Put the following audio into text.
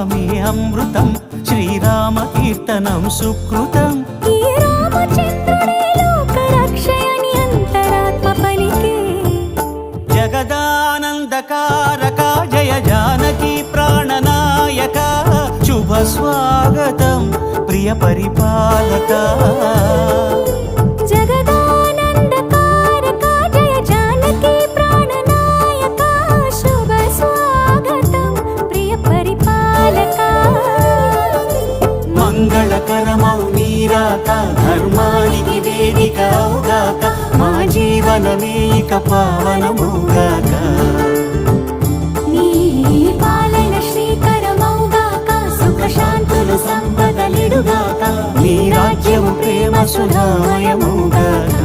నామమే అమృతం, శ్రీరామ కీర్తనం సుకృతం. ఈ రామచంద్రుడే లోకరక్షయని అంతరాత్మ పలికే. జగదానందకారక జయ జానకి ప్రాణనాయక, శుభ స్వాగతం ప్రియ పరిపాలక. జగదానందకారక జయ జానకి ప్రాణనాయక, శుభ స్వాగతం ప్రియ పరిపాలక. మంగళకరమౌ నీరాక, ధర్మానికి వేదిక అవుగాక, మా జీవనమే ఇక పావనమౌగాక. నీ పాలన శ్రీకరమౌగాక, సుఖ శాంతులు సంపదలిడుగాక, నీ రాజ్యము ప్రేమ సుధామయమౌగాక.